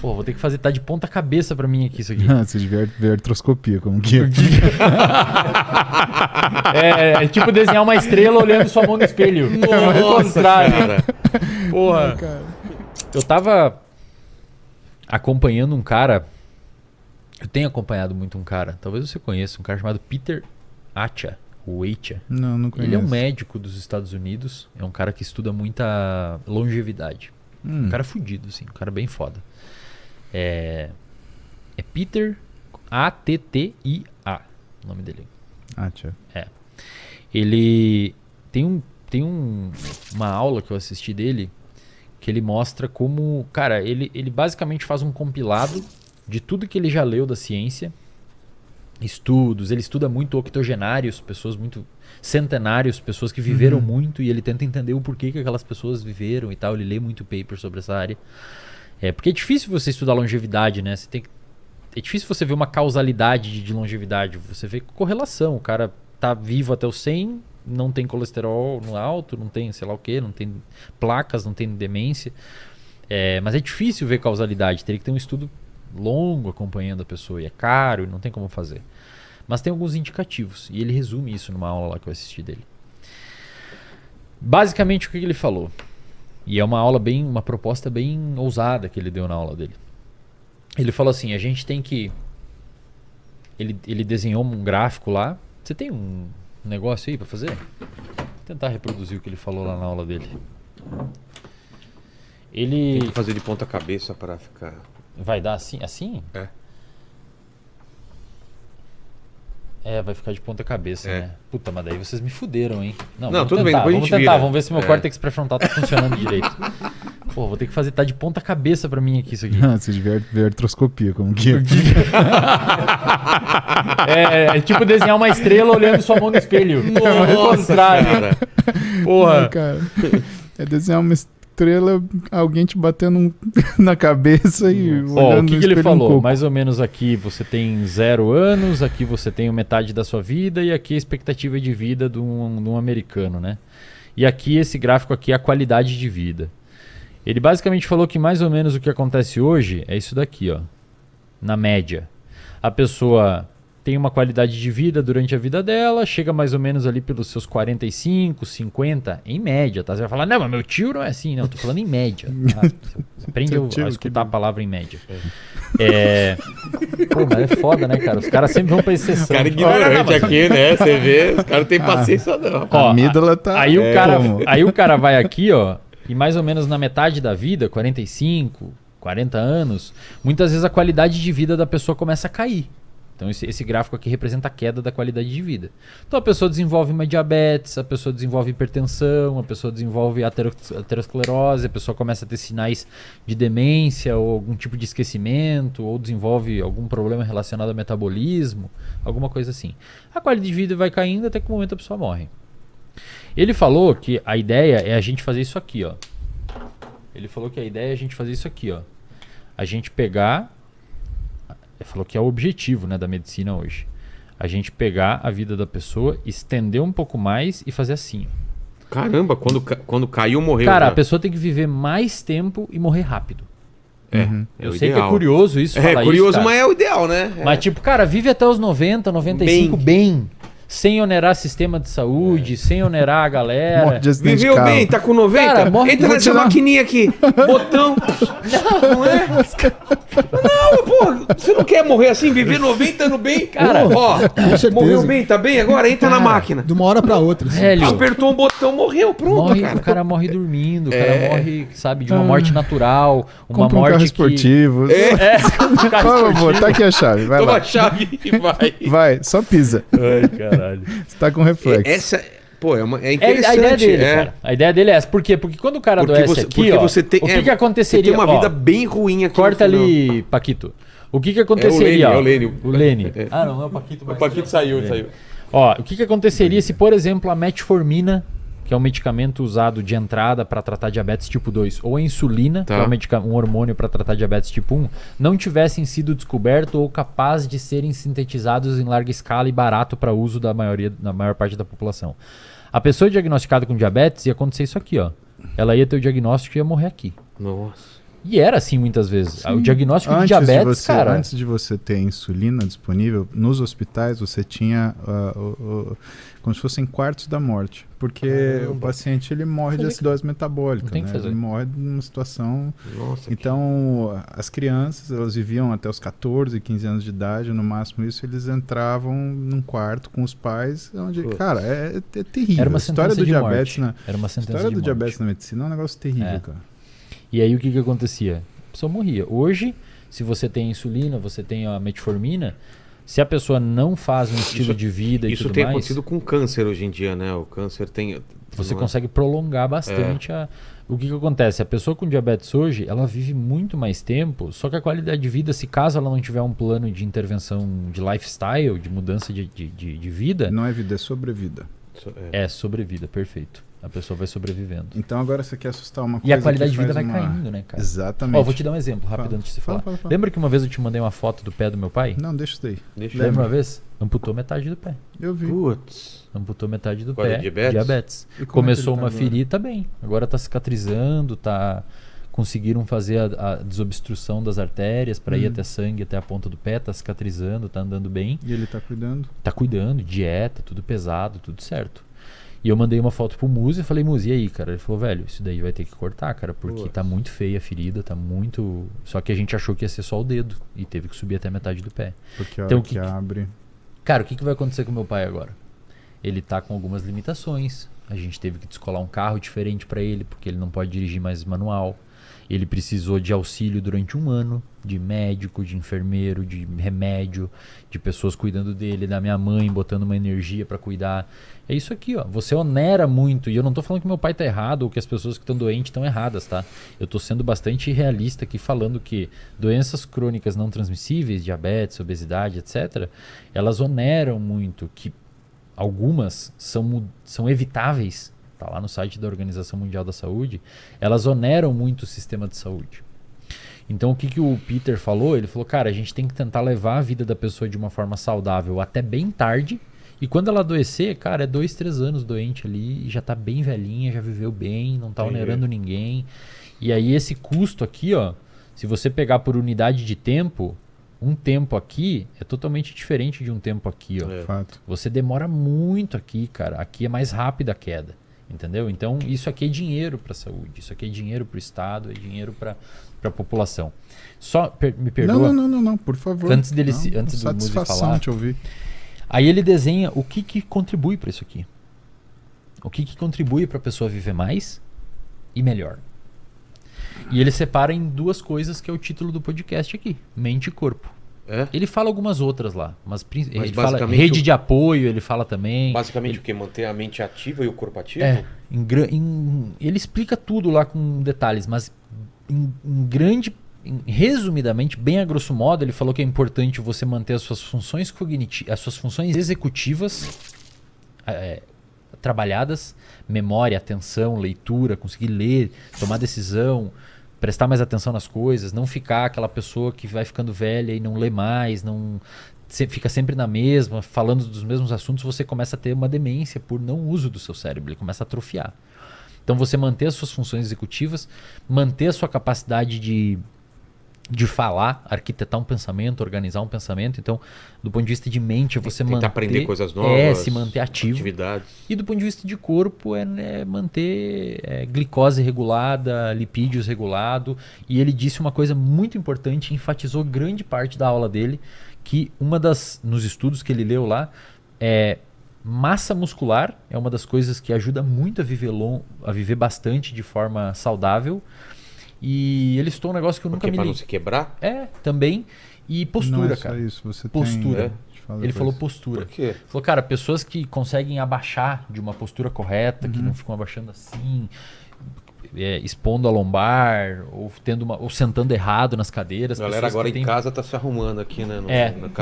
Pô, vou ter que fazer, tá de ponta cabeça pra mim aqui isso aqui. Se tiver ver artroscopia, como que É tipo desenhar uma estrela olhando sua mão no espelho. Nossa, cara. Porra. Eu tava acompanhando um cara. Eu tenho acompanhado muito um cara. Talvez você conheça, um cara chamado Peter Attia. O Attia. Não conheço. Ele é um médico dos Estados Unidos. É um cara que estuda muita longevidade. Um cara fudido, assim. Um cara bem foda. É Peter Attia. O nome dele. Attia. Ele tem uma aula que eu assisti dele que ele mostra como... Cara, ele basicamente faz um compilado de tudo que ele já leu da ciência. Estudos, ele estuda muito octogenários, pessoas muito centenários, pessoas que viveram muito, e ele tenta entender o porquê que aquelas pessoas viveram e tal. Ele lê muito paper sobre essa área. Porque é difícil você estudar longevidade, né? É difícil você ver uma causalidade de longevidade. Você vê correlação. O cara tá vivo até os 100, não tem colesterol no alto, não tem sei lá o que, não tem placas, não tem demência. Mas é difícil ver causalidade. Teria que ter um estudo longo acompanhando a pessoa, e é caro e não tem como fazer. Mas tem alguns indicativos, e ele resume isso numa aula lá que eu assisti dele. Basicamente o que ele falou, e é uma proposta bem ousada que ele deu na aula dele. Ele falou assim, a gente tem que... Ele desenhou um gráfico lá. Você tem um negócio aí pra fazer? Vou tentar reproduzir o que ele falou lá na aula dele. Tem que fazer de ponta cabeça para ficar... Vai dar assim? Assim? Vai ficar de ponta cabeça, né? Puta, mas daí vocês me fuderam, hein? Não, tudo bem, depois a gente tentar, vira. Vamos ver se meu córtex pré-frontal tá funcionando direito. Pô, vou ter que fazer, tá de ponta cabeça pra mim aqui isso aqui. Se tiver ver artroscopia, como que É tipo desenhar uma estrela olhando sua mão no espelho. Nossa, cara. Porra. Cara, é desenhar uma estrela, alguém te batendo na cabeça e olhando o que no ele espelho falou? Mais ou menos aqui você tem 0 anos, aqui você tem metade da sua vida, e aqui a expectativa de vida de um americano, né? E aqui esse gráfico aqui é a qualidade de vida. Ele basicamente falou que mais ou menos o que acontece hoje é isso daqui, ó. Na média. A pessoa tem uma qualidade de vida durante a vida dela, chega mais ou menos ali pelos seus 45, 50, em média, tá? Você vai falar, não, mas meu tio não é assim, não, eu tô falando em média. Tá? Você aprende a escutar a palavra em média. Pô, mas é foda, né, cara? Os caras sempre vão pra exceção. Cara ignorante aqui, né? Você vê, os caras não têm paciência não. A amígdala tá... Aí o cara vai aqui, ó, e mais ou menos na metade da vida, 45, 40 anos, muitas vezes a qualidade de vida da pessoa começa a cair. Então esse gráfico aqui representa a queda da qualidade de vida. Então a pessoa desenvolve uma diabetes, a pessoa desenvolve hipertensão, a pessoa desenvolve aterosclerose, a pessoa começa a ter sinais de demência ou algum tipo de esquecimento, ou desenvolve algum problema relacionado ao metabolismo, alguma coisa assim. A qualidade de vida vai caindo até que o momento a pessoa morre. Ele falou que a ideia é a gente fazer isso aqui, ó. Ele falou que a ideia é a gente fazer isso aqui, ó. A gente pegar... Ele falou que é o objetivo, né, da medicina hoje. A gente pegar a vida da pessoa, estender um pouco mais e fazer assim. Caramba, quando caiu, morreu. Cara, a pessoa tem que viver mais tempo e morrer rápido. Eu sei ideal. Que é curioso isso. É curioso, isso, mas é o ideal, né? Mas tipo, cara, vive até os 90, 95 bem. Sem onerar sistema de saúde, sem onerar a galera. Viveu bem, tá com 90? Cara, morre. Entra nessa maquininha aqui. Botão. Não é? Não, pô, você não quer morrer assim, viver 90 anos bem? Cara, ó, morreu bem, tá bem? Agora entra na máquina. De uma hora pra outra. Assim. Velho, apertou um botão, morreu, pronto, cara. O cara morre dormindo, o cara morre, sabe, de uma morte natural, uma compra morte carro esportivo. carro esportivo. Tá aqui a chave, vai Toma lá. a chave e vai. Vai, só pisa. Ai, caralho. Você tá com reflexo. Essa, pô, é interessante. A ideia dele, cara. A ideia dele é essa. Por quê? Porque quando o cara adoece aqui, ó, você tem, o que aconteceria? Você tem uma vida bem ruim aqui. Corta ali, Paquito. O que aconteceria? É o Lênio. O Lênio. Ah, não é o Paquito. O Paquito saiu. Ó, o que aconteceria se, por exemplo, a metformina, que é um medicamento usado de entrada para tratar diabetes tipo 2, ou a insulina, que é um hormônio para tratar diabetes tipo 1, não tivessem sido descobertos ou capazes de serem sintetizados em larga escala e barato para uso da maior parte da população. A pessoa diagnosticada com diabetes ia acontecer isso aqui, ó. Ela ia ter o diagnóstico e ia morrer aqui. Nossa. E era assim muitas vezes. Sim. O diagnóstico de Antes diabetes, cara... Antes de você ter insulina disponível, nos hospitais você tinha como se fossem quartos da morte. Porque Caramba. o paciente ele morre de Fazer- acidose metabólica, Não tem que né? fazer. Ele morre numa situação... Nossa, Então, as crianças, elas viviam até os 14, 15 anos de idade, no máximo isso, eles entravam num quarto com os pais, onde, Putz. cara, é terrível. Era uma A história sentença do de diabetes morte. Era uma a sentença história de do morte. diabetes na medicina é um negócio terrível, É. cara. E aí o que acontecia? A pessoa morria. Hoje, se você tem insulina, você tem a metformina, se a pessoa não faz um estilo de vida e isso tudo tem mais, acontecido com câncer hoje em dia, né? O câncer tem... você não é? consegue prolongar bastante o que acontece? A pessoa com diabetes hoje, ela vive muito mais tempo, só que a qualidade de vida, se caso ela não tiver um plano de intervenção de lifestyle, de mudança de vida, Não é vida, é sobrevida. é sobrevida, perfeito. A pessoa vai sobrevivendo. Então agora você quer assustar uma coisa E a qualidade que de vida faz vai uma- caindo, né, cara? Exatamente. Ó, vou te dar um exemplo rápido Fala. antes de você falar. Fala. Lembra que uma vez eu te mandei uma foto do pé do meu pai? Não, deixa isso daí. Deixa Lembra Lembro. uma vez? Amputou metade do pé. Eu vi. Putz. Amputou metade do Por causa pé. de diabetes? E como é que Começou ele tá uma agora? ferida, tá bem. Agora tá cicatrizando, conseguiram fazer a desobstrução das artérias para ir até sangue, até a ponta do pé, tá cicatrizando, tá andando bem. E ele tá cuidando? Tá cuidando, dieta, tudo pesado, tudo certo. E eu mandei uma foto pro Muzi e falei, Muzi, e aí, cara? Ele falou, velho, isso daí vai ter que cortar, cara, porque Putz. tá muito feia a ferida, tá muito... Só que a gente achou que ia ser só o dedo e teve que subir até metade do pé. Porque a Então, hora que abre... Cara, o que vai acontecer com meu pai agora? Ele tá com algumas limitações. A gente teve que descolar um carro diferente para ele, porque ele não pode dirigir mais manual. Ele precisou de auxílio durante um ano, de médico, de enfermeiro, de remédio, de pessoas cuidando dele, da minha mãe botando uma energia para cuidar. É isso aqui, ó. Você onera muito. E eu não tô falando que meu pai tá errado ou que as pessoas que estão doentes estão erradas, tá? Eu tô sendo bastante realista aqui falando que doenças crônicas não transmissíveis, diabetes, obesidade, etc., elas oneram muito, que algumas são evitáveis. Tá lá no site da Organização Mundial da Saúde, elas oneram muito o sistema de saúde. Então o que o Peter falou? Ele falou, cara, a gente tem que tentar levar a vida da pessoa de uma forma saudável até bem tarde, e quando ela adoecer, cara, é 2, 3 anos doente ali, e já tá bem velhinha, já viveu bem, não tá onerando ninguém. E aí esse custo aqui, ó, se você pegar por unidade de tempo, um tempo aqui é totalmente diferente de um tempo aqui, ó. Fato. Você demora muito aqui, cara. Aqui é mais rápida a queda. Entendeu? Então, isso aqui é dinheiro para a saúde, isso aqui é dinheiro para o Estado, é dinheiro para a população. Só me perdoa. Não, por favor. Antes dele Não, antes do Muzi satisfação falar. te ouvir. Aí ele desenha o que contribui para isso aqui. O que contribui para a pessoa viver mais e melhor. E ele separa em 2 coisas que é o título do podcast aqui: mente e corpo. É? Ele fala algumas outras lá, mas ele fala basicamente rede de apoio, ele fala também. Basicamente o quê? Manter a mente ativa e o corpo ativo? Ele explica tudo lá com detalhes, mas resumidamente, bem a grosso modo, ele falou que é importante você manter as suas funções cognitivas, as suas funções executivas trabalhadas, memória, atenção, leitura, conseguir ler, tomar decisão, prestar mais atenção nas coisas, não ficar aquela pessoa que vai ficando velha e não lê mais, fica sempre na mesma, falando dos mesmos assuntos, você começa a ter uma demência por não uso do seu cérebro, ele começa a atrofiar. Então você manter as suas funções executivas, manter a sua capacidade de falar, arquitetar um pensamento, organizar um pensamento. Então, do ponto de vista de mente, você Tentar aprender coisas novas, se manter ativo. Atividades. E do ponto de vista de corpo, manter glicose regulada, lipídios regulado. E ele disse uma coisa muito importante, enfatizou grande parte da aula dele, que nos estudos que ele leu lá, massa muscular é uma das coisas que ajuda muito a viver bastante de forma saudável. E ele citou um negócio que eu nunca me Pra liguei. não se quebrar? Também. E postura, Não é só cara. isso, você Postura. tem... Ele falou postura. Por quê? Falou, cara, pessoas que conseguem abaixar de uma postura correta, que não ficam abaixando assim, expondo a lombar, ou sentando errado nas cadeiras. A galera pessoas agora que em têm- casa tá se arrumando aqui, né?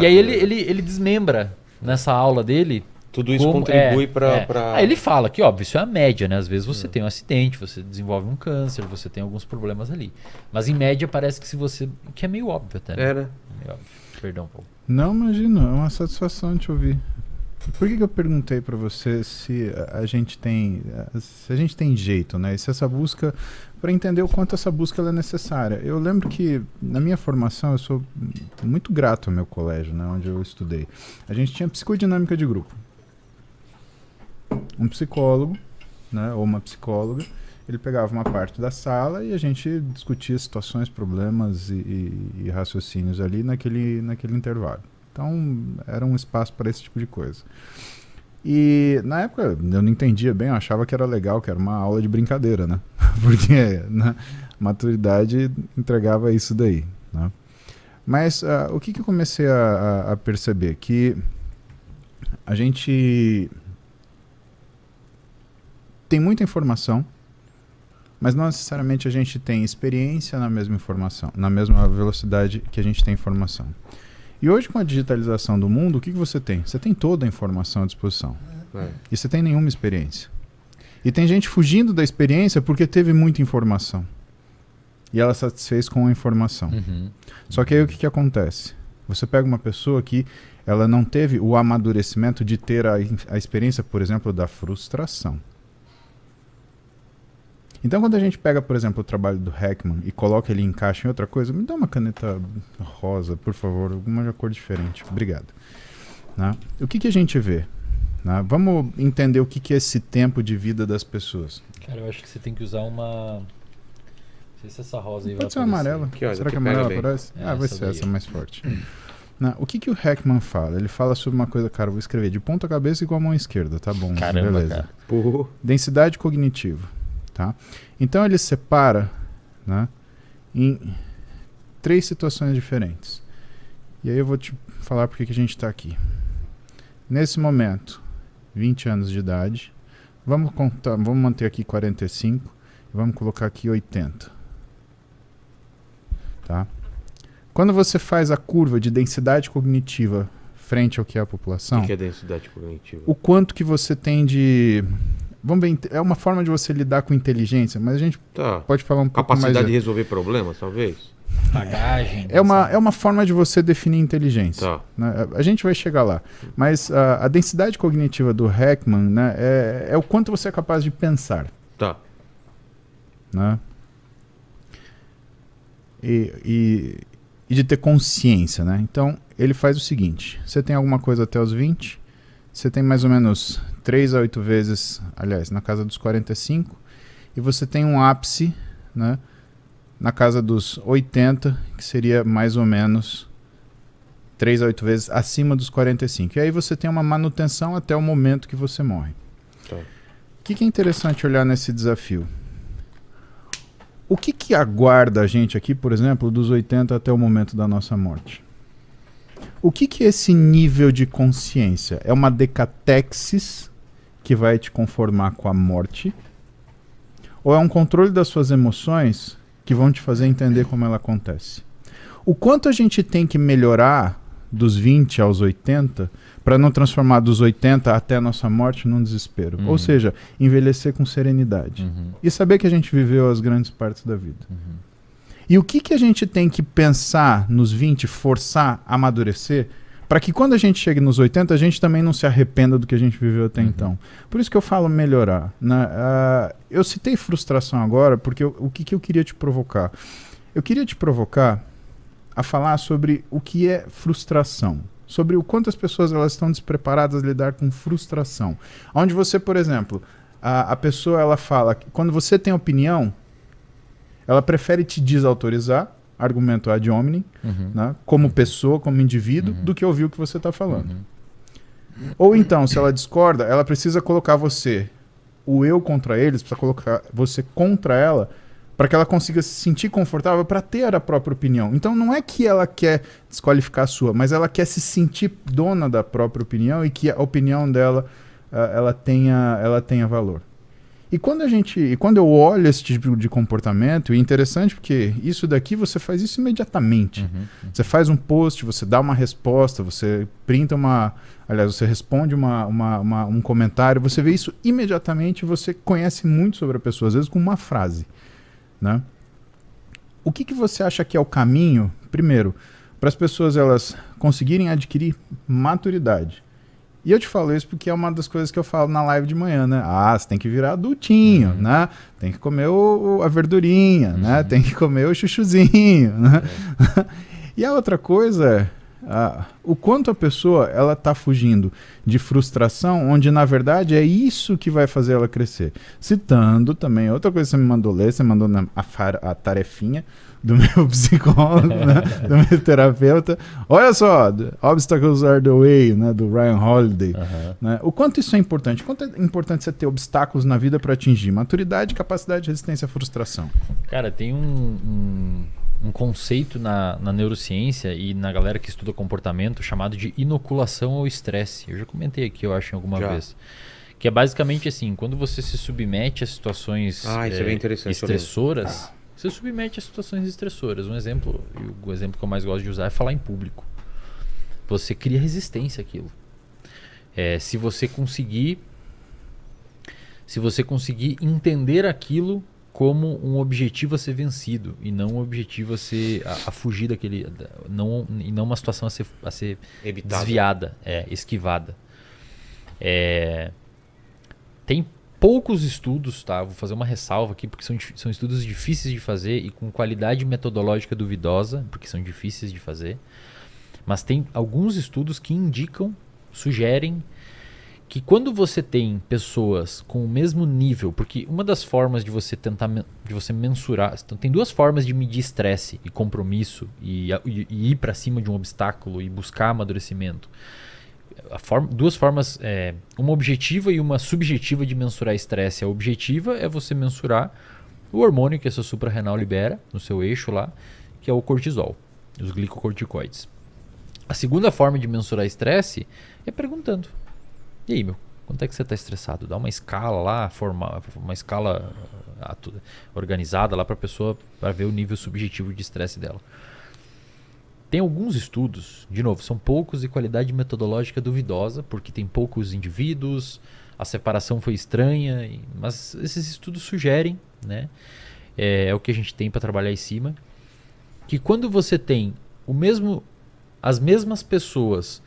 E aí ele desmembra nessa aula dele. Tudo isso como- contribui pra... Aí ele fala que, óbvio, isso é a média, né? Às vezes você tem um acidente, você desenvolve um câncer, você tem alguns problemas ali. Mas em média parece que se você... Que é meio óbvio até, né? É, né? Meio óbvio. Perdão, Paulo. Não, imagina, é uma satisfação te ouvir. Por que eu perguntei para você se a gente tem jeito, né? E se essa busca, para entender o quanto essa busca ela é necessária. Eu lembro que na minha formação eu sou muito grato ao meu colégio, né, onde eu estudei. A gente tinha psicodinâmica de grupo. Um psicólogo, né, ou uma psicóloga, ele pegava uma parte da sala e a gente discutia situações, problemas e raciocínios ali naquele intervalo. Então, era um espaço para esse tipo de coisa. E, na época, eu não entendia bem, eu achava que era legal, que era uma aula de brincadeira, né? Porque né, maturidade entregava isso daí, né? Mas o que eu comecei a perceber? Que a gente tem muita informação, mas não necessariamente a gente tem experiência na mesma informação, na mesma velocidade que a gente tem informação. E hoje, com a digitalização do mundo, o que você tem? Você tem toda a informação à disposição. E você tem nenhuma experiência. E tem gente fugindo da experiência porque teve muita informação. E ela satisfez com a informação. Só que aí o que acontece? Você pega uma pessoa que ela não teve o amadurecimento de ter a experiência, por exemplo, da frustração. Então, quando a gente pega, por exemplo, o trabalho do Heckman e coloca ele em caixa em outra coisa, me dá uma caneta rosa, por favor, alguma cor diferente. Obrigado. Né? O que a gente vê? Né? Vamos entender o que é esse tempo de vida das pessoas. Cara, eu acho que você tem que usar uma... Não sei se essa rosa aí vai Pode ser uma amarela. Será que a amarela aparece? Vai ser essa mais forte. O que o Heckman fala? Ele fala sobre uma coisa, cara, eu vou escrever de ponta cabeça e com a mão esquerda, tá bom? Caramba, beleza. Cara. Densidade cognitiva. Tá? Então ele separa, né, em 3 situações diferentes. E aí eu vou te falar porque que a gente está aqui. Nesse momento, 20 anos de idade, vamos manter aqui 45 e vamos colocar aqui 80. Tá? Quando você faz a curva de densidade cognitiva frente ao que é a população, O que é densidade cognitiva? o quanto que você tem de... Vamos ver, é uma forma de você lidar com inteligência, mas a gente pode falar um pouco mais... Capacidade de resolver problemas, talvez? Bagagem. É uma forma de você definir inteligência. Né? A gente vai chegar lá. Mas a densidade cognitiva do Heckman, né, é o quanto você é capaz de pensar. Né? E de ter consciência. Né? Então, ele faz o seguinte. Você tem alguma coisa até os 20... Você tem mais ou menos 3 a 8 vezes, aliás, na casa dos 45, e você tem um ápice, né, na casa dos 80, que seria mais ou menos 3 a 8 vezes acima dos 45. E aí você tem uma manutenção até o momento que você morre. O que é interessante olhar nesse desafio? O que aguarda a gente aqui, por exemplo, dos 80 até o momento da nossa morte? O que é esse nível de consciência? É uma decatexis que vai te conformar com a morte? Ou é um controle das suas emoções que vão te fazer entender como ela acontece? O quanto a gente tem que melhorar dos 20 aos 80 para não transformar dos 80 até a nossa morte num desespero? Ou seja, envelhecer com serenidade. E saber que a gente viveu as grandes partes da vida. E o que a gente tem que pensar nos 20, forçar a amadurecer, para que quando a gente chegue nos 80, a gente também não se arrependa do que a gente viveu até então. Por isso que eu falo melhorar. Né? Eu citei frustração agora, porque o que eu queria te provocar? Eu queria te provocar a falar sobre o que é frustração. Sobre o quanto as pessoas elas estão despreparadas a lidar com frustração. Onde você, por exemplo, a pessoa ela fala, que quando você tem opinião, ela prefere te desautorizar, argumento ad hominem, né, como pessoa, como indivíduo, do que ouvir o que você está falando. Ou então, se ela discorda, ela precisa colocar você, o eu contra eles, precisa colocar você contra ela, para que ela consiga se sentir confortável para ter a própria opinião. Então não é que ela quer desqualificar a sua, mas ela quer se sentir dona da própria opinião e que a opinião dela ela tenha valor. E quando eu olho esse tipo de comportamento, é interessante porque isso daqui você faz isso imediatamente. Você faz um post, você dá uma resposta, você printa você responde um comentário, você vê isso imediatamente, você conhece muito sobre a pessoa, às vezes com uma frase. Né? O que você acha que é o caminho, primeiro, para as pessoas elas conseguirem adquirir maturidade E eu te falo isso porque é uma das coisas que eu falo na live de manhã, né? Ah, você tem que virar adultinho, né? Tem que comer a verdurinha, né? Tem que comer o chuchuzinho, né? E a outra coisa o quanto a pessoa ela tá fugindo de frustração, onde na verdade é isso que vai fazer ela crescer. Citando também, outra coisa que você me mandou ler, você mandou a tarefinha do meu psicólogo, né, do meu terapeuta. Olha só, Obstacles Are the Way, né, do Ryan Holiday. Né? O quanto isso é importante? O quanto é importante você ter obstáculos na vida para atingir maturidade, capacidade, resistência à frustração? Cara, tem um conceito na neurociência e na galera que estuda comportamento chamado de inoculação ao estresse. Eu já comentei aqui, eu acho, alguma vez. Que é basicamente assim, quando você se submete a situações isso é bem interessante, estressoras, você submete a situações estressoras. Um exemplo, o exemplo que eu mais gosto de usar é falar em público. Você cria resistência àquilo. Se você conseguir entender aquilo como um objetivo a ser vencido e não um objetivo a fugir daquele, e não uma situação a ser desviada, esquivada. Tem poucos estudos, tá? Vou fazer uma ressalva aqui porque são estudos difíceis de fazer e com qualidade metodológica duvidosa, porque são difíceis de fazer. Mas tem alguns estudos que sugerem que quando você tem pessoas com o mesmo nível, porque uma das formas de você mensurar, então tem duas formas de medir estresse e compromisso e ir para cima de um obstáculo e buscar amadurecimento. Duas formas, uma objetiva e uma subjetiva de mensurar estresse. A objetiva é você mensurar o hormônio que a sua suprarrenal libera no seu eixo lá, que é o cortisol, os glicocorticoides. A segunda forma de mensurar estresse é perguntando: e aí, quanto é que você está estressado? Dá uma escala lá, uma escala organizada lá para a pessoa, para ver o nível subjetivo de estresse dela. Tem alguns estudos, de novo, são poucos e qualidade metodológica duvidosa, porque tem poucos indivíduos, a separação foi estranha, mas esses estudos sugerem, né, é o que a gente tem para trabalhar em cima, que quando você tem as mesmas pessoas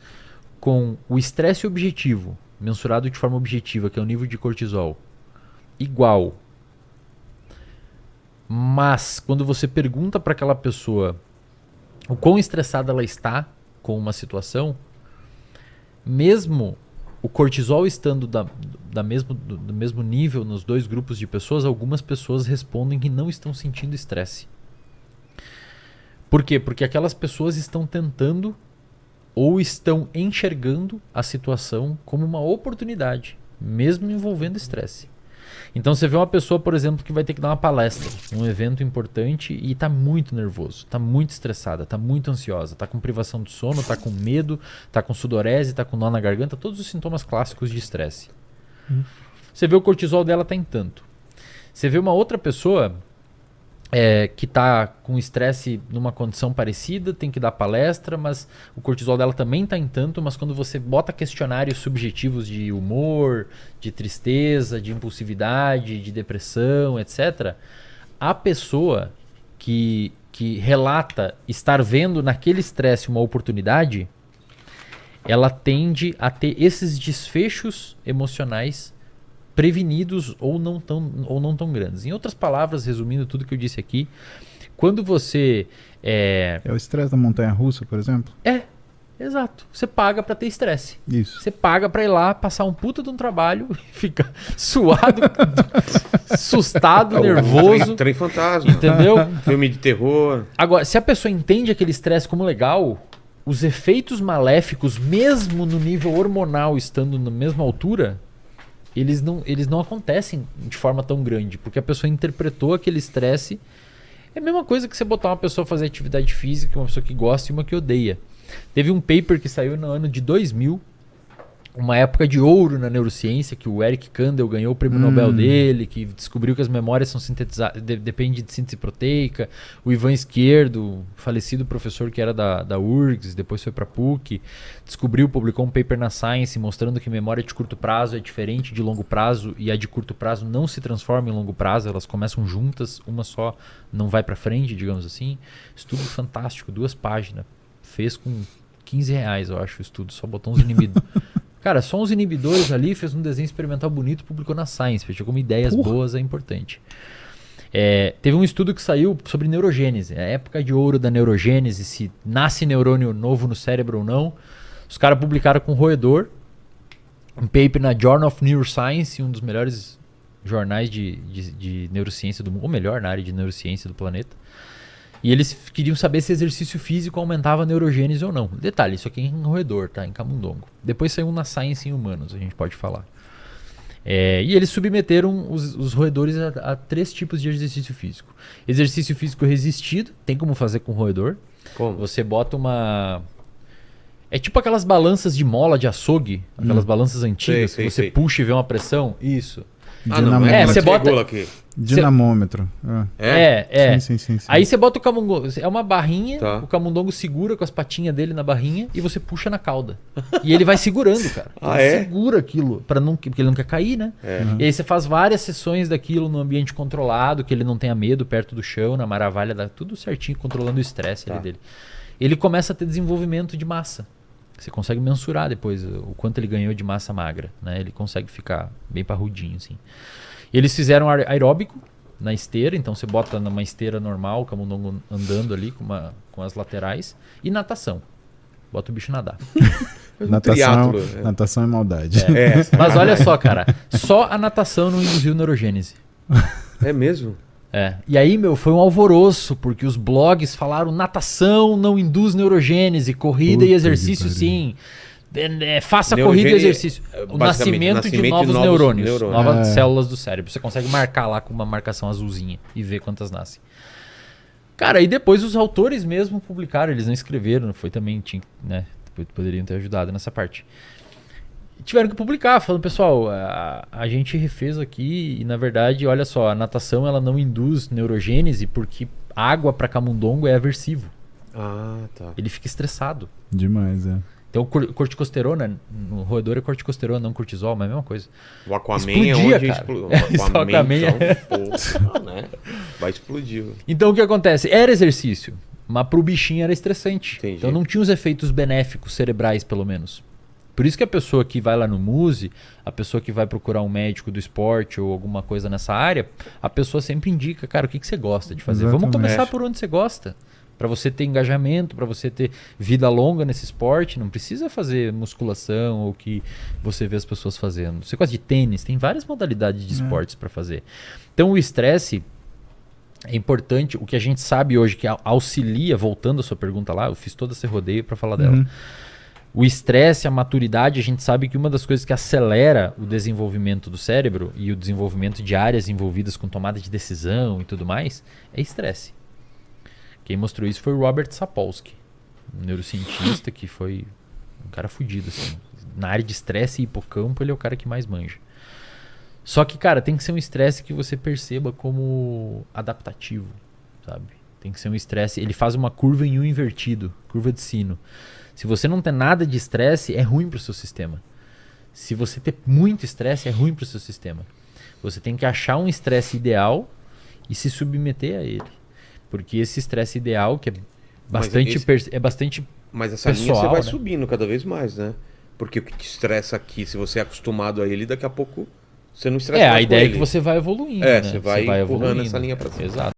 com o estresse objetivo, mensurado de forma objetiva, que é o nível de cortisol, igual, mas quando você pergunta para aquela pessoa o quão estressada ela está com uma situação, mesmo o cortisol estando do mesmo nível nos dois grupos de pessoas, algumas pessoas respondem que não estão sentindo estresse. Por quê? Porque aquelas pessoas estão tentando ou estão enxergando a situação como uma oportunidade, mesmo envolvendo estresse. Então você vê uma pessoa, por exemplo, que vai ter que dar uma palestra, um evento importante, e está muito nervoso, está muito estressada, está muito ansiosa, está com privação de sono, está com medo, está com sudorese, está com nó na garganta, todos os sintomas clássicos de estresse. Você vê o cortisol dela está em tanto. Você vê uma outra pessoa que está com estresse numa condição parecida, tem que dar palestra, mas o cortisol dela também está em tanto, mas quando você bota questionários subjetivos de humor, de tristeza, de impulsividade, de depressão, etc., a pessoa que relata estar vendo naquele estresse uma oportunidade, ela tende a ter esses desfechos emocionais prevenidos ou não tão grandes. Em outras palavras, resumindo tudo que eu disse aqui, quando você... É o estresse da montanha-russa, por exemplo? Exato. Você paga pra ter estresse. Isso. Você paga pra ir lá, passar um puta de um trabalho e ficar suado, assustado, nervoso. Trem fantasma. Entendeu? Filme de terror. Agora, se a pessoa entende aquele estresse como legal, os efeitos maléficos, mesmo no nível hormonal, estando na mesma altura, eles não acontecem de forma tão grande, porque a pessoa interpretou aquele estresse. É a mesma coisa que você botar uma pessoa fazer atividade física, uma pessoa que gosta e uma que odeia. Teve um paper que saiu no ano de 2000, uma época de ouro na neurociência, que o Eric Kandel ganhou o prêmio Nobel dele, que descobriu que as memórias são sintetizadas, depende de síntese proteica. O Ivan Esquerdo, falecido professor que era da URGS, depois foi para a PUC, publicou um paper na Science mostrando que memória de curto prazo é diferente de longo prazo, e a de curto prazo não se transforma em longo prazo, elas começam juntas, uma só não vai para frente, digamos assim. Estudo fantástico, 2 páginas, fez com R$15, eu acho, o estudo, só botou uns inibidores. Cara, só uns inibidores ali, fez um desenho experimental bonito, publicou na Science, fechou como ideias boas, é importante. Teve um estudo que saiu sobre neurogênese, a época de ouro da neurogênese, se nasce neurônio novo no cérebro ou não. Os caras publicaram com roedor, um paper na Journal of Neuroscience, um dos melhores jornais de neurociência do mundo, ou melhor, na área de neurociência do planeta. E eles queriam saber se exercício físico aumentava a neurogênese ou não. Detalhe, isso aqui é em roedor, tá? Em camundongo. Depois saiu na Science em humanos, a gente pode falar. E eles submeteram os roedores a 3 tipos de exercício físico. Exercício físico resistido, tem como fazer com roedor. Como? Você bota uma... É tipo aquelas balanças de mola de açougue, aquelas balanças antigas que você puxa e vê uma pressão. Isso. Você bota... Dinamômetro. Sim. Aí você bota o camundongo, é uma barrinha, o camundongo segura com as patinhas dele na barrinha e você puxa na cauda. E ele vai segurando, cara. Ele segura aquilo, porque ele não quer cair, né? E aí você faz várias sessões daquilo no ambiente controlado, que ele não tenha medo, perto do chão, na maravilha, tudo certinho, controlando o estresse ali dele. Ele começa a ter desenvolvimento de massa. Você consegue mensurar depois o quanto ele ganhou de massa magra, né? Ele consegue ficar bem parrudinho, assim. Eles fizeram aeróbico na esteira, então você bota numa esteira normal, o camundongo andando ali com as laterais, e natação. Bota o bicho nadar. Natação é maldade. Mas olha só, cara, só a natação não induziu neurogênese. É mesmo? E aí, foi um alvoroço, porque os blogs falaram natação não induz neurogênese, corrida e exercício sim. Faça corrida e exercício. O nascimento de novos neurônios. Novas células do cérebro. Você consegue marcar lá com uma marcação azulzinha e ver quantas nascem. Cara, e depois os autores mesmo publicaram, eles não escreveram, foi também, né? Poderiam ter ajudado nessa parte. Tiveram que publicar, falando, pessoal, a gente refez aqui e na verdade, olha só, a natação ela não induz neurogênese porque água para camundongo é aversivo. Tá. Ele fica estressado. Demais, Então corticosterona, no roedor é corticosterona, não cortisol, mas é a mesma coisa. O Aquaman explodia, é onde Aquaman então, né? Vai explodir. Então o que acontece? Era exercício, mas pro bichinho era estressante. Entendi. Então não tinha os efeitos benéficos cerebrais, pelo menos. Por isso que a pessoa que vai lá no Muse, a pessoa que vai procurar um médico do esporte ou alguma coisa nessa área, a pessoa sempre indica, cara, o que você gosta de fazer? Exatamente. Vamos começar por onde você gosta. Para você ter engajamento, para você ter vida longa nesse esporte, não precisa fazer musculação ou o que você vê as pessoas fazendo. Você gosta de tênis, tem várias modalidades de esportes para fazer. Então o estresse é importante, o que a gente sabe hoje que auxilia, voltando à sua pergunta lá, eu fiz todo esse rodeio para falar dela. O estresse, a maturidade, a gente sabe que uma das coisas que acelera o desenvolvimento do cérebro e o desenvolvimento de áreas envolvidas com tomada de decisão e tudo mais, é estresse. Quem mostrou isso foi o Robert Sapolsky, um neurocientista que foi um cara fudido, assim. Na área de estresse e hipocampo, ele é o cara que mais manja. Só que, cara, tem que ser um estresse que você perceba como adaptativo, sabe? Tem que ser um estresse... Ele faz uma curva em U invertido, curva de sino. Se você não tem nada de estresse, é ruim para o seu sistema. Se você ter muito estresse, é ruim para o seu sistema. Você tem que achar um estresse ideal e se submeter a ele. Porque esse estresse ideal, que é bastante Mas essa pessoal, linha você vai né? subindo cada vez mais, né? Porque o que te estressa aqui, se você é acostumado a ele, daqui a pouco você não estressa mais a com ideia é ele. que você vai evoluindo, né? Você vai empurrando essa linha pra cima. Exato.